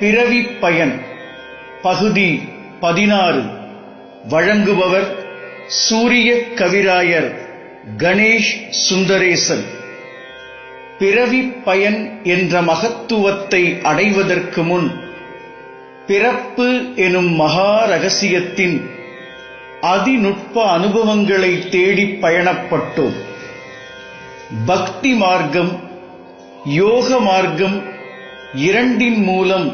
பிறவி பயன் பகுதி 16 வழங்குபவர் சூரிய கவிராயர் கணேஷ் சுந்தரேசன். பிறவி பயன் என்ற மகத்துவத்தை அடைவதற்கு முன் பிறப்பு எனும் மகா ரகசியத்தின் அதிநுட்ப அனுபவங்களை தேடி பயணப்பட்டோம். பக்தி மார்க்கம், யோக மார்க்கம் இரண்டின் மூலம்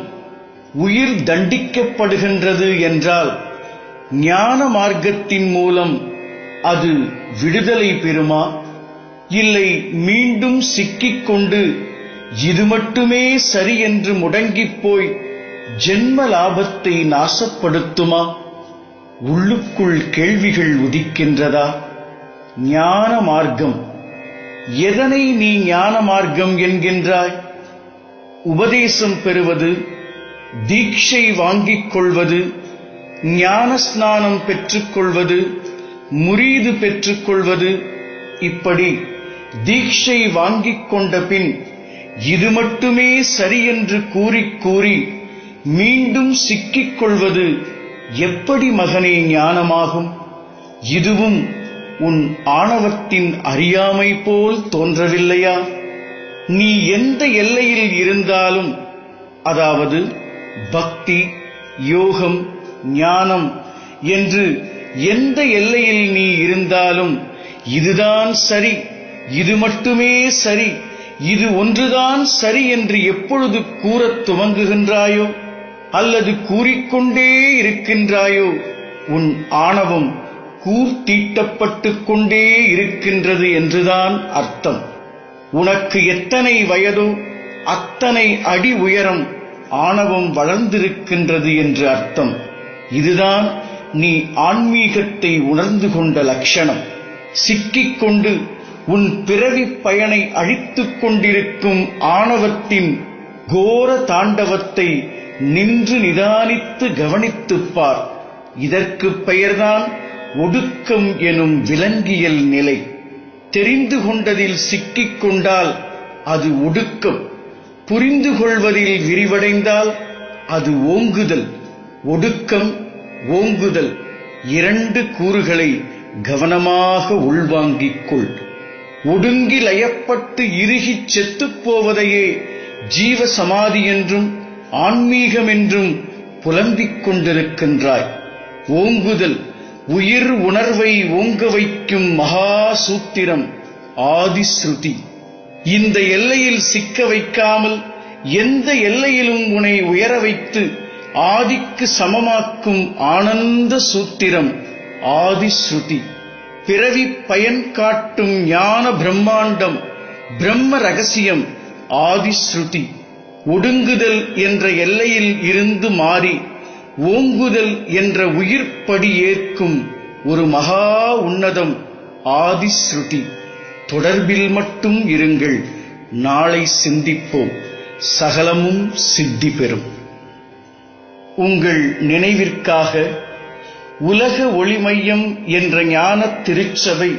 உயிர் தண்டிக்கப்படுகின்றது என்றால், ஞான மார்க்கத்தின் மூலம் அது விடுதலை பெறுமா? இல்லை மீண்டும் சிக்கிக்கொண்டு இது மட்டுமே சரி என்று முடங்கிப் போய் ஜென்ம லாபத்தை நாசப்படுத்துமா? உள்ளுக்குள் கேள்விகள் உதிக்கின்றதா? ஞான மார்க்கம், எதனை நீ ஞான மார்க்கம் என்கின்றாய்? உபதேசம் பெறுவது, தீட்சை வாங்கிக் கொள்வது, ஞான ஸ்நானம் பெற்றுக்கொள்வது, முரீது பெற்றுக்கொள்வது, இப்படி தீட்சை வாங்கிக் கொண்ட பின் இது மட்டுமே சரி என்று கூறி மீண்டும் சிக்கிக் கொள்வது எப்படி மகனே ஞானமாகும்? இதுவும் உன் ஆணவத்தின் அறியாமை போல் தோன்றவில்லையா? நீ எந்த எல்லையில் இருந்தாலும், அதாவது பக்தி, யோகம், ஞானம் என்று எந்த எல்லையில் நீ இருந்தாலும், இதுதான் சரி, இது மட்டுமே சரி, இது ஒன்றுதான் சரி என்று எப்பொழுது கூறத் துவங்குகின்றாயோ அல்லது கூறிக்கொண்டே இருக்கின்றாயோ, உன் ஆணவம் கூர்த்தீட்டப்பட்டுக் கொண்டே இருக்கின்றது என்றுதான் அர்த்தம். உனக்கு எத்தனை வயதோ அத்தனை அடி உயரம் ஆணவம் வளர்ந்திருக்கின்றது என்று அர்த்தம். இதுதான் நீ ஆன்மீகத்தை உணர்ந்து கொண்ட லட்சணம். சிக்கிக்கொண்டு உன் பிறவி பயனை அழித்துக் கொண்டிருக்கும் ஆணவத்தின் கோர தாண்டவத்தை நின்று நிதானித்து கவனித்துப் பார். இதற்கு பெயர்தான் ஒடுக்கம் எனும் விலங்கியல் நிலை. தெரிந்து கொண்டதில் சிக்கிக் கொண்டால் அது ஒடுக்கம், புரிந்து கொள்வதில் விரிவடைந்தால் அது ஓங்குதல். ஒடுக்கம், ஓங்குதல் இரண்டு கூறுகளை கவனமாக உள்வாங்கிக் கொள். ஒடுங்கி லயப்பட்டு இறுகிச் செத்துப் போவதையே ஜீவ சமாதி என்றும் ஆன்மீகம் என்றும் புலம்பிக் கொண்டிருக்கின்றாய். ஓங்குதல், உயிர் உணர்வை ஓங்க வைக்கும் மகா சூத்திரம் ஆதிஸ்ருதி. இந்த எல்லையில் சிக்க வைக்காமல் எந்த எல்லையிலும் உன்னை உயர வைத்து ஆதிக்கு சமமாக்கும் ஆனந்த சூத்திரம் ஆதிஸ்ருதி. பிறவி பயன் காட்டும் ஞான பிரம்மாண்டம், பிரம்ம ரகசியம் ஆதிஸ்ருதி. ஒடுங்குதல் என்ற எல்லையில் இருந்து மாறி ஓங்குதல் என்ற உயிர்ப்படி ஏற்கும் ஒரு மகா உன்னதம் ஆதிஸ்ருதி. தொடர்பில் மட்டும் இருங்கள், நாளை சிந்திப்போம், சகலமும் சித்தி பெறும். உங்கள் நினைவிற்காக உலக ஒளி மையம் என்ற ஞான திருச்சபை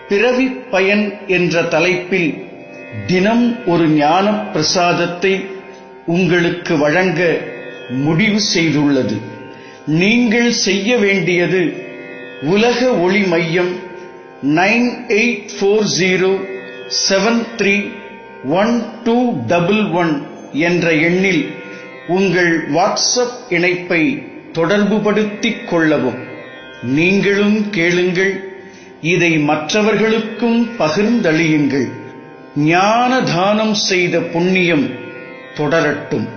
பிறவி பயன் என்ற தலைப்பில் தினம் ஒரு ஞான பிரசாதத்தை உங்களுக்கு வழங்க முடிவு செய்துள்ளது. நீங்கள் செய்ய வேண்டியது, உலக ஒளி மையம் 9840731211 என்ற எண்ணில் உங்கள் வாட்ஸ்அப் இணைப்பை தொடர்புபடுத்திக் கொள்ளவும். நீங்களும் கேளுங்கள், இதை மற்றவர்களுக்கும் பகிர்ந்தளியுங்கள். ஞான தானம் செய்த புண்ணியம் தொடரட்டும்.